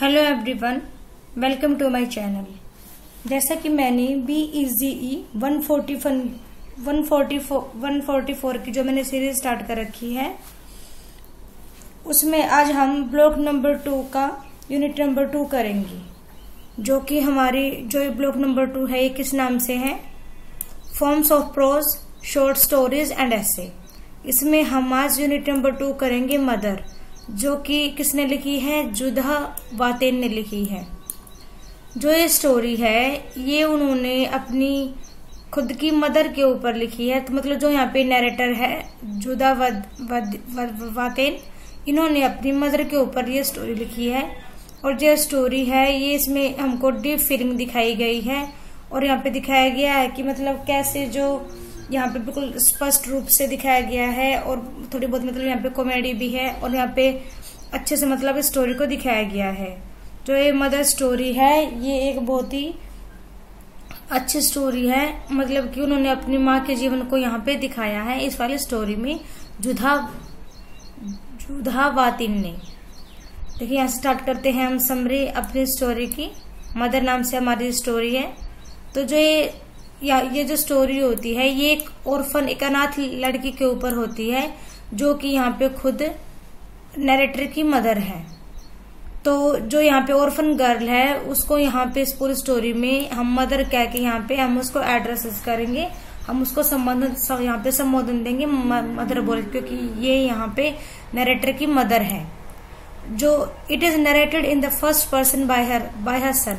Hello everyone, welcome to my channel. जैसा कि मैंने BEGE 144 की जो मैंने सीरीज स्टार्ट कर रखी है, उसमें आज हम ब्लॉक नंबर 2 का यूनिट नंबर 2 करेंगे। जो कि हमारी जो ब्लॉक नंबर 2 है, ये किस नाम से है? Forms of prose, short stories and essay. इसमें हम आज यूनिट नंबर 2 करेंगे मदर, जो कि किसने लिखी है? जुधा वातेन ने लिखी है। जो ये स्टोरी है, ये उन्होंने अपनी खुद की मदर के ऊपर लिखी है। तो मतलब जो यहाँ पे नैरेटर है जुधा वातेन, इन्होंने अपनी मदर के ऊपर ये स्टोरी लिखी है। और जो स्टोरी है, ये इसमें हमको डीप फीलिंग दिखाई गई है। और यहाँ पे दिखाया गया है कि मतलब कैसे जो यहाँ पे बिल्कुल स्पष्ट रूप से दिखाया गया है, और थोड़ी बहुत मतलब यहाँ पे कॉमेडी भी है, और यहाँ पे अच्छे से मतलब स्टोरी को दिखाया गया है। जो ये मदर स्टोरी है, ये एक बहुत ही अच्छी स्टोरी है। मतलब कि उन्होंने अपनी माँ के जीवन को यहाँ पे दिखाया है इस वाली स्टोरी में, जुधा वातेन ने। देखिए, यहाँ से स्टार्ट करते हैं हम समरी अपनी स्टोरी की। मदर नाम से हमारी स्टोरी है। तो जो ये जो स्टोरी होती है, ये एक ऑर्फन, एक अनाथ लड़की के ऊपर होती है, जो कि यहाँ पे खुद नैरेटर की मदर है। तो जो यहाँ पे ऑर्फन गर्ल है, उसको यहाँ पे इस पूरी स्टोरी में हम मदर कह के यहाँ पे हम उसको एड्रेस करेंगे, हम उसको यहाँ पे संबोधन देंगे मदर बोल, क्योंकि ये यहाँ पे नैरेटर की मदर है। जो it is narrated in the first person by her son.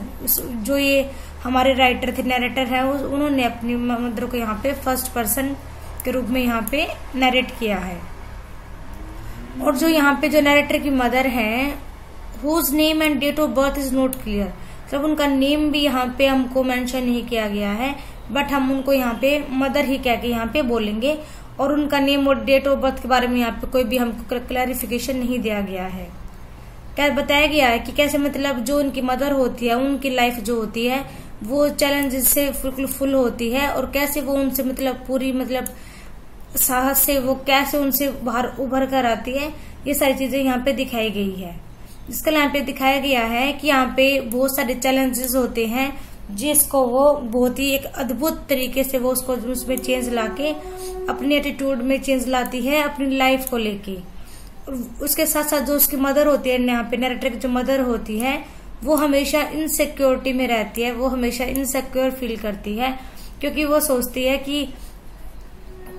जो ये हमारे राइटर थे, नैरेटर है, उन्होंने अपनी मदर को यहाँ पे फर्स्ट पर्सन के रूप में यहाँ पे नरेट किया है। और जो यहाँ पे जो नैरेटर की मदर है, whose name and date of birth is not clear. मतलब उनका नेम भी यहाँ पे हमको मेंशन नहीं किया गया है, बट हम उनको यहाँ पे मदर ही कह के यहाँ पे बोलेंगे। और उनका नेम और डेट ऑफ बर्थ के बारे में यहाँ पे कोई भी हमको क्लैरिफिकेशन नहीं दिया गया है। क्या बताया गया है कि कैसे मतलब जो उनकी मदर होती है, उनकी लाइफ जो होती है वो चैलेंजेस से फुल होती है, और कैसे वो उनसे मतलब पूरी मतलब साहस से वो कैसे उनसे बाहर उभर कर आती है। ये सारी चीजें यहाँ पे दिखाई गई है। इसके यहाँ पे दिखाया गया है कि यहाँ पे बहुत सारे चैलेंजेस होते हैं, जिसको वो बहुत ही एक अद्भुत तरीके से वो उसको उसमें चेंज लाके अपनी एटीट्यूड में चेंज लाती है अपनी लाइफ को लेके। उसके साथ साथ जो उसकी मदर होती है, यहाँ पे नैरेटर की जो मदर होती है, वो हमेशा इनसिक्योरिटी में रहती है। वो हमेशा इनसिक्योर फील करती है, क्योंकि वो सोचती है कि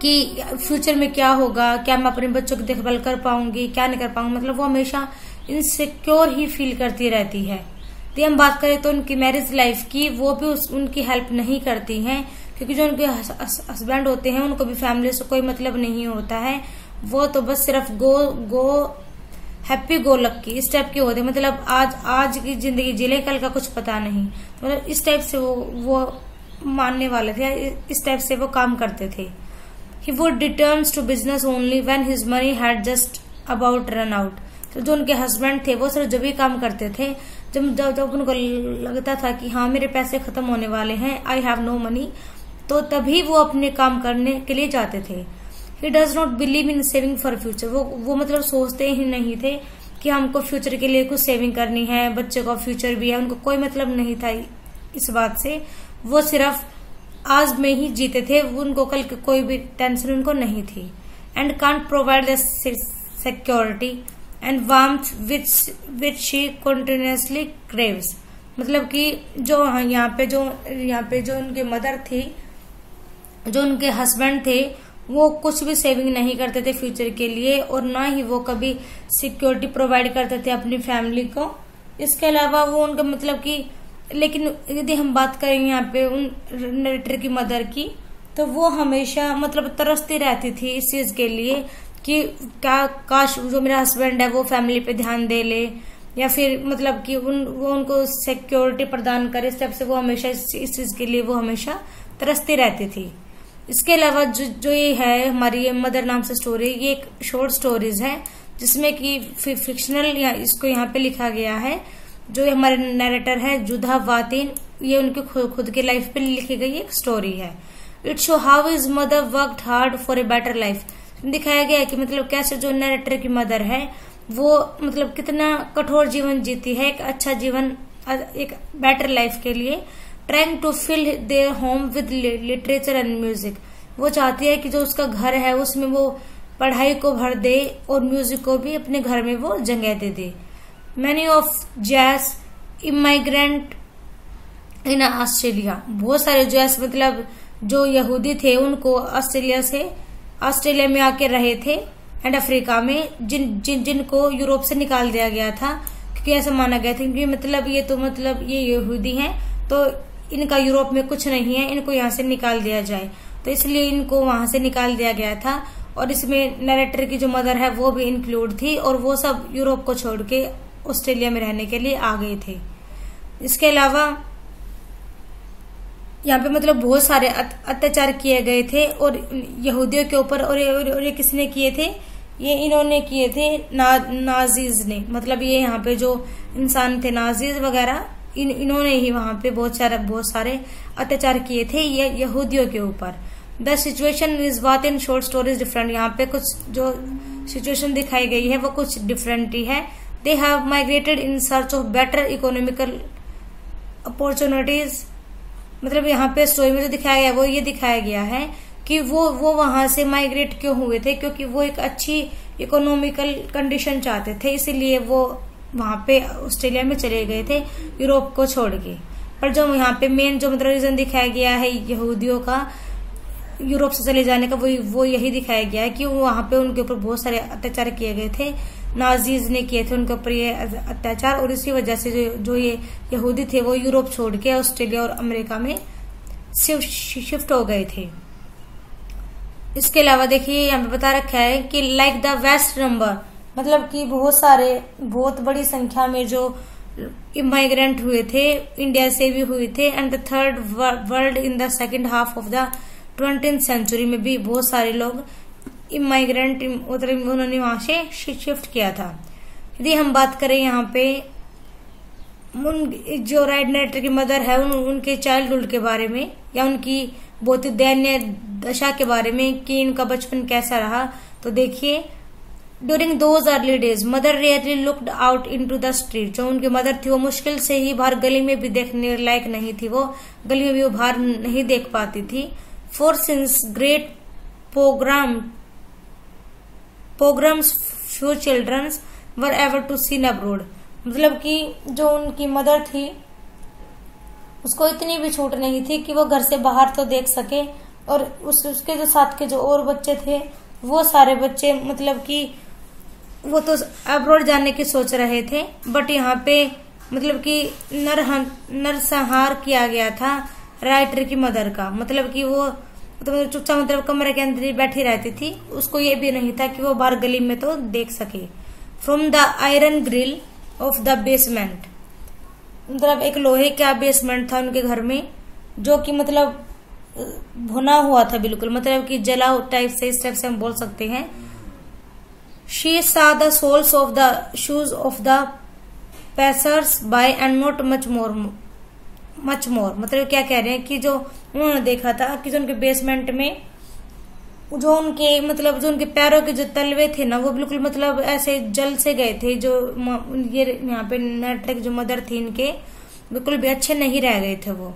फ्यूचर में क्या होगा, क्या मैं अपने बच्चों की देखभाल कर पाऊंगी, क्या नहीं कर पाऊंगी। मतलब वो हमेशा इनसिक्योर ही फील करती रहती है। तो हम बात करें तो उनकी मैरिज लाइफ की, वो भी उनकी हेल्प नहीं करती हैं, क्योंकि जो उनके हस्बैंड होते हैं, उनको भी फैमिली से कोई मतलब नहीं होता है। वो तो बस सिर्फ हैप्पी गो लकी इस टाइप के होते, मतलब आज की जिंदगी जिले, कल का कुछ पता नहीं। मतलब इस टाइप से वो मानने वाले थे, इस टाइप से वो काम करते थे। He would return to business only when his money had just about run out। तो जो उनके हस्बैंड थे, वो सिर्फ जब भी काम करते थे जब उनको लगता था कि हाँ मेरे पैसे खत्म होने वाले हैं, आई हैव नो मनी, तो तभी वो अपने काम करने के लिए जाते थे। He does not believe in saving for future। वो मतलब सोचते ही नहीं थे कि हमको फ्यूचर के लिए कुछ सेविंग करनी है, बच्चे का फ्यूचर भी है। उनको कोई मतलब नहीं था इस बात से। वो सिर्फ आज में ही जीते थे, उनको कल की कोई भी टेंशन उनको नहीं थी। And can't provide the security and warmth which she continuously craves. मतलब कि जो यहाँ पे जो उनकी मदर थी, जो उनके हस्बैंड थे, वो कुछ भी सेविंग नहीं करते थे फ्यूचर के लिए, और ना ही वो कभी सिक्योरिटी प्रोवाइड करते थे अपनी फैमिली को। इसके अलावा वो उनका मतलब कि, लेकिन यदि हम बात करें यहाँ पे उन नरेटर की मदर की, तो वो हमेशा मतलब तरसती रहती थी इस चीज के लिए कि क्या काश जो मेरा हस्बैंड है वो फैमिली पे ध्यान दे ले, या फिर मतलब कि वो उनको सिक्योरिटी प्रदान करे। इस टाइप से वो हमेशा इस चीज के लिए वो हमेशा तरसती रहती थी। इसके अलावा जो ये है हमारी मदर नाम से स्टोरी, ये एक शॉर्ट स्टोरीज है, जिसमें कि फिक्शनल इसको यहाँ पे लिखा गया है। जो हमारे नैरेटर है जुधा वातेन, ये उनके खुद के लाइफ पे लिखी गई एक स्टोरी है। It show how his mother worked hard for a better life. दिखाया गया है कि मतलब कैसे जो नैरेटर की मदर है, वो मतलब कितना कठोर जीवन जीती है, एक अच्छा जीवन, एक बेटर लाइफ के लिए, trying to fill their home with literature and music. वो चाहती है कि जो उसका घर है उसमें वो पढ़ाई को भर दे और म्यूजिक को भी अपने घर में वो जगह दे दे। Many of these immigrant in Australia, बहुत सारे जैज मतलब जो यहूदी थे उनको ऑस्ट्रेलिया में आके रहे थे, एंड अफ्रीका में, जिनको यूरोप से निकाल दिया गया था, क्योंकि ऐसा माना गया था क्योंकि मतलब ये यहूदी हैं तो इनका यूरोप में कुछ नहीं है, इनको यहाँ से निकाल दिया जाए, तो इसलिए इनको वहां से निकाल दिया गया था। और इसमें नरेटर की जो मदर है वो भी इंक्लूड थी, और वो सब यूरोप को छोड़ के ऑस्ट्रेलिया में रहने के लिए आ गए थे। इसके अलावा यहाँ पे मतलब बहुत सारे अत्याचार किए गए थे और यहूदियों के ऊपर, और ये किसने किए थे, ये इन्होंने किए थे, नाजीज ने, मतलब ये यहाँ पे जो इंसान थे नाजीज वगैरह, इन्होंने ही वहां पे बहुत सारे अत्याचार किए थे ये यहूदियों के ऊपर। द सिचुएशन इज बात इन शॉर्ट स्टोरीज डिफरेंट, यहाँ पे कुछ जो सिचुएशन दिखाई गई है वो कुछ डिफरेंट ही है। They have migrated in search of better economical opportunities, मतलब यहाँ पे स्टोरी में जो दिखाया गया वो ये दिखाया गया है कि वो वहां से माइग्रेट क्यों हुए थे, क्योंकि वो एक अच्छी इकोनॉमिकल कंडीशन चाहते थे, इसीलिए वो वहां पे ऑस्ट्रेलिया में चले गए थे यूरोप को छोड़ के। पर जो यहाँ पे मेन जो मतलब रीजन दिखाया गया है यहूदियों का यूरोप से चले जाने का, वो यही दिखाया गया है कि वहां पे उनके ऊपर बहुत सारे अत्याचार किए गए थे, नाजीज ने किए थे उनके ऊपर ये अत्याचार, और इसी वजह से जो ये यहूदी थे वो यूरोप छोड़ के ऑस्ट्रेलिया और अमेरिका में शिफ्ट हो गए थे। इसके अलावा देखिए यहाँ पे बता रखा है कि लाइक द वेस्ट नंबर, मतलब कि बहुत बड़ी संख्या में जो इमाइग्रेंट हुए थे इंडिया से भी हुए थे, and the third world in the second half of the 20th century में भी बहुत सारे लोग इमाइग्रेंट उन्होंने वहां से शिफ्ट किया था। यदि हम बात करें यहाँ पे जो राइट नरेटर की मदर है उनके चाइल्डहुड के बारे में, या उनकी बहुत ही दयनीय दशा के बारे में कि इनका बचपन कैसा रहा, तो देखिए during those early days mother rarely looked out into the street, जो उनकी मदर थी वो मुश्किल से ही बाहर गली में भी देखने लायक नहीं थी, वो गली में भी वो बाहर नहीं देख पाती थी। For since great programmes few children's were ever to seen abroad, मतलब कि जो उनकी मदर थी उसको इतनी भी छूट नहीं थी कि वो घर से बाहर तो देख सके, और उसके जो साथ के जो और बच्चे थे वो सारे बच्चे मतलब कि वो तो अब्रोड जाने की सोच रहे थे, बट यहाँ पे मतलब कि नरसंहार किया गया था राइटर की मदर का, मतलब कि वो तो चुपचाप मतलब कमरे के अंदर ही बैठी रहती थी, उसको ये भी नहीं था कि वो बाहर गली में तो देख सके। From the iron grill of the basement, मतलब एक लोहे का बेसमेंट था उनके घर में जो कि मतलब भुना हुआ था बिल्कुल, मतलब कि जला टाइप से, इस टाइप से हम बोल सकते हैं। She saw the soles of the shoes of the passers by and not much more, मतलब क्या कह रहे हैं कि जो उन्होंने देखा था कि जो उनके बेसमेंट में जो उनके पैरों के जो तलवे थे ना वो बिल्कुल मतलब ऐसे जल से गए थे, जो ये यहाँ पे नरेटर जो मदर थी इनके बिल्कुल भी अच्छे नहीं रह गए थे वो।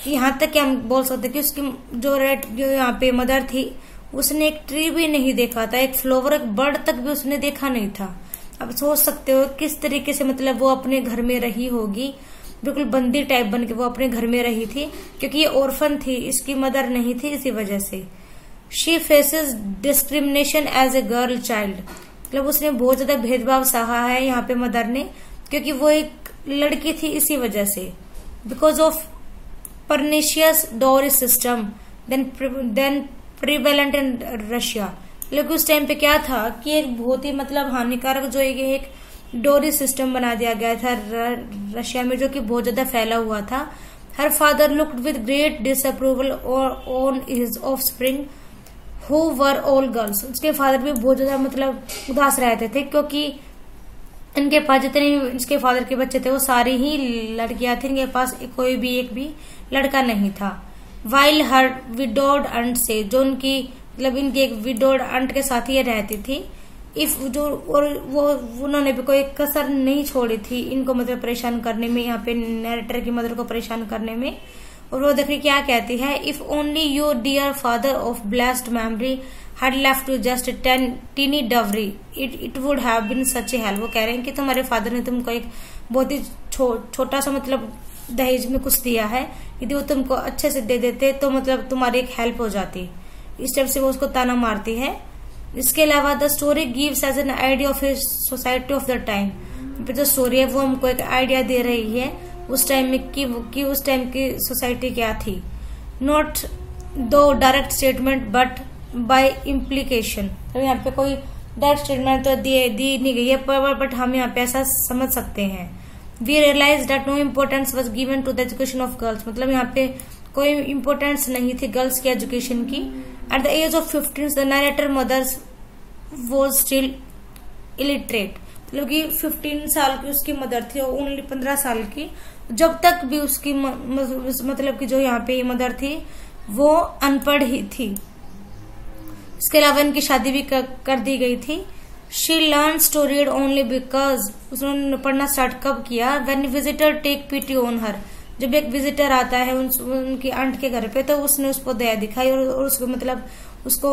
यहाँ तक कि हम बोल सकते कि उसकी जो यहाँ पे मदर थी उसने एक ट्री भी नहीं देखा था, एक फ्लावर, एक बर्ड तक भी उसने देखा नहीं था। अब सोच सकते हो किस तरीके से मतलब वो अपने घर में रही होगी, बिल्कुल बंदी टाइप बन के वो अपने घर में रही थी, क्योंकि ये ऑर्फन थी, इसकी मदर नहीं थी, इसी वजह से। She faces discrimination as a girl child, मतलब उसने बहुत ज्यादा भेदभाव सहा है यहाँ पे मदर ने, क्योंकि वो एक लड़की थी, इसी वजह से। Because of pernicious dowry system then prevalent in Russia, लेकिन उस टाइम पे क्या था कि एक बहुत ही मतलब हानिकारक जो एक डोरी सिस्टम बना दिया गया था रशिया में, जो कि बहुत ज्यादा फैला हुआ था। Her father looked with great disapproval on his offspring who were all girls, उसके फादर भी बहुत ज्यादा मतलब उदास रहते थे, क्योंकि इनके पास जितने इसके फादर के बच्चे थे वो सारी ही लड़कियां थी, इनके पास कोई भी एक भी लड़का नहीं था। वाइल हर विडोड अंट से, जो उनकी मतलब इनकी एक विडोड अंट के साथ ही रहती थी, इफ जो और वो उन्होंने भी कोई कसर नहीं छोड़ी थी इनको मतलब परेशान करने में, यहाँ पे नरेटर की मदर को परेशान करने में। और वो देखिए क्या कहती है, if only your dear father of blessed memory had left you just tiny dowry it would have been such a help. वो कह रहे हैं कि तुम्हारे फादर ने तुमको एक बहुत ही छोटा सा मतलब दहेज में कुछ दिया है, यदि वो तुमको अच्छे से दे देते तो मतलब तुम्हारी एक हेल्प हो जाती। इस टाइप से वो उसको ताना मारती है। इसके अलावा the story gives us an idea of a society of the time. जो स्टोरी है वो हमको एक आइडिया दे रही है उस टाइम में कि उस टाइम की सोसाइटी क्या थी। नॉट दो direct statement but by implication. तो यहाँ पे कोई डायरेक्ट स्टेटमेंट तो दी नहीं गई है बट हम यहाँ पे ऐसा समझ सकते हैं। We realise that no importance was given to the education of girls. मतलब यहाँ पे कोई इम्पोर्टेंस नहीं थी गर्ल्स की एजुकेशन की। At the age of 15 the narrator mother's was still illiterate. मतलब कि 15 साल की उसकी मदर थी और ओनली 15 साल की, जब तक भी उसकी मतलब कि जो यहाँ पे मदर थी वो अनपढ़ ही थी। इसके अलावा इनकी शादी भी कर दी गई थी। She learn to read only because, उसने पढ़ना स्टार्ट कब किया, when visitor take pity on her. जब एक विजिटर आता है उनकी आंट के घर पे तो उसने उसको दया दिखाई और उसको मतलब उसको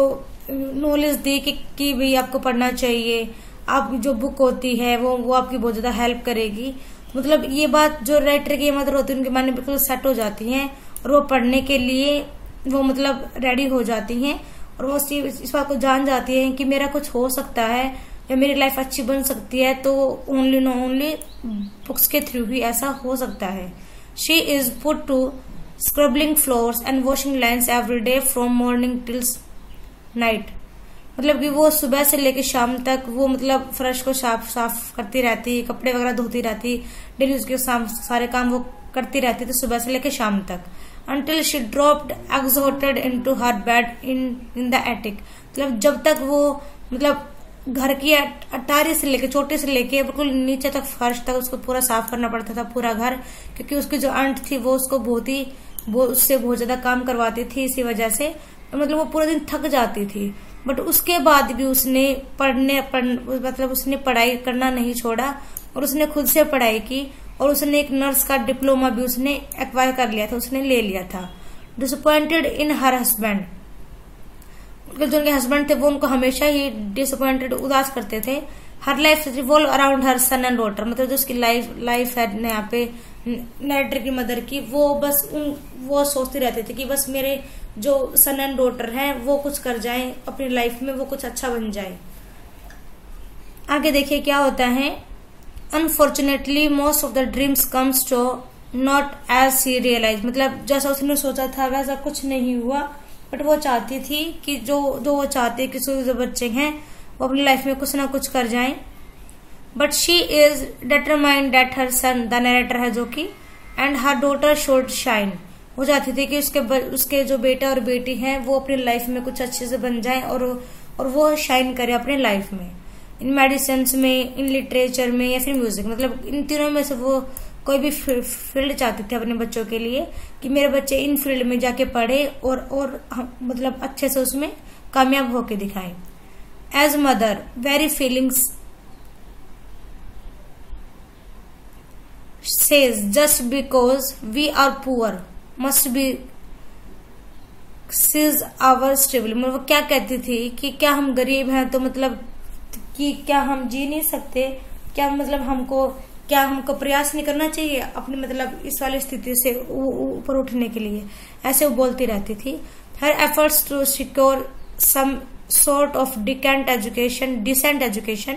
नॉलेज दी कि भाई आपको पढ़ना चाहिए, आप जो बुक होती है वो आपकी बहुत ज्यादा हेल्प करेगी। मतलब ये बात जो राइटर की मदर होती है उनके मन में बिल्कुल सेट हो जाती हैं और वो पढ़ने के लिए वो मतलब रेडी हो जाती हैं और वो इस बात को जान जाती है कि मेरा कुछ हो सकता है या मेरी लाइफ अच्छी बन सकती है, तो ओनली बुक्स के थ्रू ही ऐसा हो सकता है। She is put to scrubbing floors and washing lines every day from morning till night. मतलब कि वो सुबह से लेकर शाम तक वो मतलब फर्श को साफ करती रहती, कपड़े वगैरह धोती रहती, डेली उसके सारे काम वो करती रहती थी सुबह से लेकर शाम तक। until she dropped exhausted into her bed in the attic। मतलब जब तक वो मतलब घर की अटारी से लेके छोटे से लेके बिल्कुल नीचे तक फर्श तक उसको पूरा साफ करना पड़ता था पूरा घर, क्योंकि उसकी जो आंट थी वो उसको उससे बहुत ज्यादा काम करवाती थी। इसी वजह से मतलब वो पूरा दिन थक जाती थी, बट उसके बाद भी उसने मतलब उसने पढ़ाई करना नहीं छोड़ा और उसने खुद से पढ़ाई की और उसने एक नर्स का डिप्लोमा भी उसने एक्वायर कर लिया था, उसने ले लिया था। डिसअपॉइंटेड इन हर हस्बैंड, जो उनके हस्बैंड थे वो उनको हमेशा ही डिसअपॉइंटेड उदास करते थे। Her life revolve around her son and daughter. मतलब जो उसकी लाइफ है यहाँ पे नरेटर की मदर की, वो बस वो सोचती रहते थे कि बस मेरे जो सन एंड डॉटर हैं वो कुछ कर जाएं अपनी लाइफ में, वो कुछ अच्छा बन जाए। आगे देखिए क्या होता है। Unfortunately most of the dreams comes to naught as she realise. मतलब जैसा उसने सोचा था वैसा कुछ नहीं हुआ, बट वो चाहती थी कि जो वो चाहते कि जो बच्चे हैं वो अपनी लाइफ में कुछ ना कुछ कर जाएं। But she is determined that her son, the narrator है जो कि, and her daughter should shine. वो चाहती थी कि उसके जो बेटा और बेटी हैं वो अपनी लाइफ में कुछ अच्छे से बन जाएं और वो शाइन करे अपने लाइफ में, इन मेडिसिन में, इन लिटरेचर में या फिर म्यूजिक। मतलब इन तीनों में से वो कोई भी फील्ड चाहते थे अपने बच्चों के लिए कि मेरे बच्चे इन फील्ड में जाके पढ़े और मतलब अच्छे से उसमें कामयाब होके दिखाएं। As mother very feelings says just because we are poor must be sees our stable. मतलब वो क्या कहती थी कि क्या हम गरीब हैं तो मतलब कि क्या हम जी नहीं सकते, क्या मतलब हमको प्रयास नहीं करना चाहिए अपनी मतलब इस वाली स्थिति से ऊपर उठने के लिए, ऐसे वो बोलती रहती थी। Her efforts to secure some sort of decent education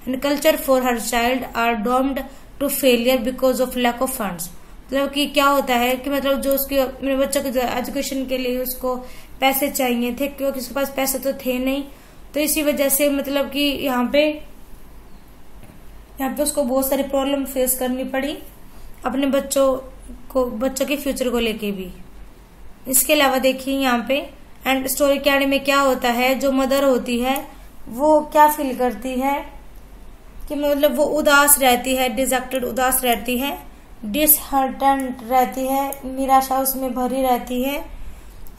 and culture for her child are doomed to failure because of lack of funds। मतलब कि क्या होता है कि मतलब जो उसके मेरे बच्चों के एजुकेशन के लिए उसको पैसे चाहिए थे, क्योंकि उसके पास पैसे तो थे नहीं, तो इसी वजह से मतलब कि यहाँ पे उसको बहुत सारी प्रॉब्लम फेस करनी पड़ी अपने बच्चों के फ्यूचर को लेके भी। इसके अलावा देखिए यहाँ पे एंड स्टोरी के एंड में क्या होता है, जो मदर होती है वो क्या फील करती है कि मतलब वो उदास रहती है, डिजेक्टेड उदास रहती है, डिसहार्टेंड रहती है, निराशा उसमें भरी रहती है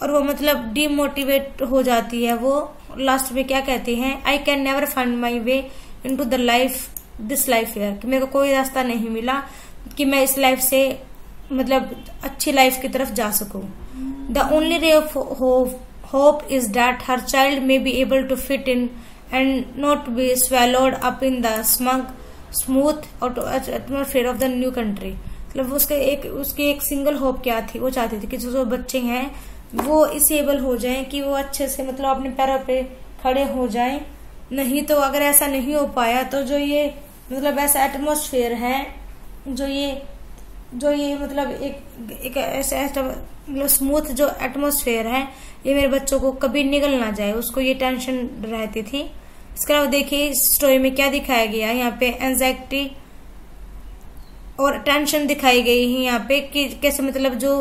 और वो मतलब डिमोटिवेट हो जाती है वो लास्ट में क्या कहते हैं, I can never find my way into the life this life year, कि मेरे को कोई रास्ता नहीं मिला कि मैं इस लाइफ से मतलब अच्छी लाइफ की तरफ जा सकूं। The only ray of hope is that her child may be able to fit in and not be swallowed up in the smooth atmosphere of the new country. मतलब उसकी एक सिंगल होप क्या थी, वो चाहती थी कि जो बच्चे हैं वो इस एबल हो जाएं कि वो अच्छे से मतलब अपने पैरों पे खड़े हो जाएं। नहीं तो अगर ऐसा नहीं हो पाया तो जो ये मतलब ऐसा एटमॉस्फेयर है, जो ये मतलब एक ऐसा मतलब स्मूथ जो एटमॉस्फेयर है, ये मेरे बच्चों को कभी निकल ना जाए, उसको ये टेंशन रहती थी। इसके अलावा देखिए इस स्टोरी में क्या दिखाया गया है, यहाँ पे एंजाइटी और टेंशन दिखाई गई है यहाँ पे कि कैसे मतलब जो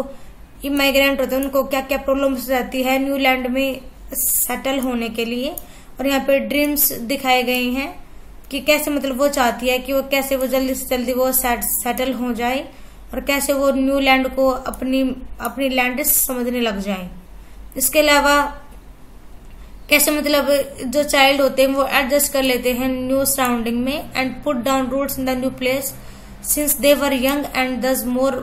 इमाइग्रेंट होते हैं उनको क्या क्या प्रॉब्लम्स रहती है न्यू लैंड में सेटल होने के लिए। और यहाँ पे ड्रीम्स दिखाए गए हैं कि कैसे मतलब वो चाहती है कि वो कैसे वो जल्दी से जल्दी वो सेटल हो जाए और कैसे वो न्यू लैंड को अपनी लैंड समझने लग जाए। इसके अलावा कैसे मतलब जो चाइल्ड होते हैं वो एडजस्ट कर लेते हैं न्यू सराउंडिंग में and put down roots in the new place since they were young and thus more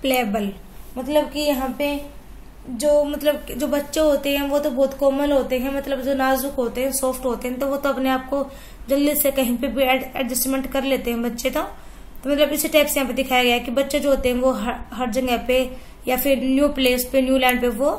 payable. मतलब कि यहाँ पे जो बच्चे होते हैं वो तो बहुत कोमल होते हैं, मतलब जो नाजुक होते हैं, सॉफ्ट होते हैं, तो वो तो अपने आप को जल्दी से कहीं पे भी एडजस्टमेंट कर लेते हैं बच्चे। तो मतलब इसी टाइप से यहाँ पे दिखाया गया है कि बच्चे जो होते हैं वो हर जगह पे या फिर न्यू प्लेस पे न्यू लैंड पे वो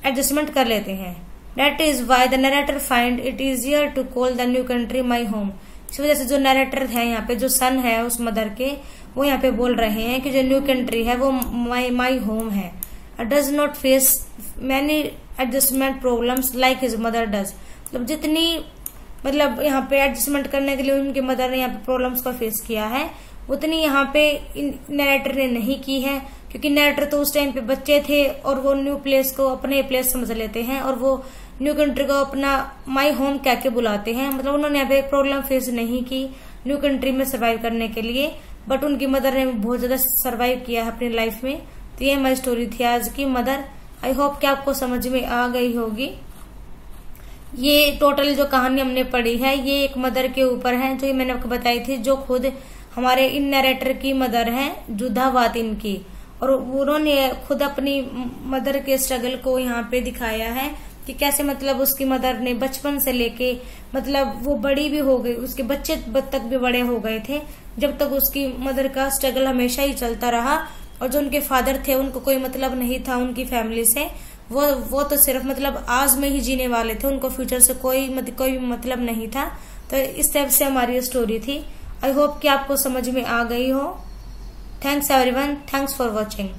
एडजस्टमेंट कर लेते हैं। That is why the narrator find it easier to call the new country my home। इस वजह से जो नरेटर है यहाँ पे, जो सन है उस मदर के, वो यहाँ पे बोल रहे हैं कि जो न्यू कंट्री है वो माई होम है। Does not face many adjustment problems like his mother does. मतलब जितनी मतलब यहाँ पे एडजस्टमेंट करने के लिए उनके मदर ने यहाँ पे प्रॉब्लम्स को फेस किया है, उतनी यहाँ पे नरेटर ने नहीं की है, क्योंकि नरेटर तो उस टाइम पे बच्चे थे और वो न्यू प्लेस को अपने प्लेस समझ लेते हैं और वो न्यू कंट्री को अपना माई होम कह के बुलाते हैं। मतलब उन्होंने यहाँ पे प्रॉब्लम फेस नहीं की न्यू कंट्री में सर्वाइव करने के लिए, बट उनकी मदर ने बहुत ज्यादा सर्वाइव किया है अपनी लाइफ में। तो ये हमारी स्टोरी थी आज की, मदर। आई होप कि आपको समझ में आ गई होगी। ये टोटल जो कहानी हमने पढ़ी है ये एक मदर के ऊपर है, जो मैंने आपको बताई थी, जो खुद हमारे इन नरेटर की मदर है, जुदा वातिन की। और उन्होंने खुद अपनी मदर के स्ट्रगल को यहाँ पे दिखाया है कि कैसे मतलब उसकी मदर ने बचपन से लेके मतलब वो बड़ी भी हो गई, उसके बच्चे तक भी बड़े हो गए थे, जब तक उसकी मदर का स्ट्रगल हमेशा ही चलता रहा। और जो उनके फादर थे उनको कोई मतलब नहीं था उनकी फैमिली से, वो तो सिर्फ मतलब आज में ही जीने वाले थे, उनको फ्यूचर से कोई मतलब नहीं था। तो इस टाइप से हमारी स्टोरी थी। आई होप कि आपको समझ में आ गई हो। Thanks everyone, thanks for watching.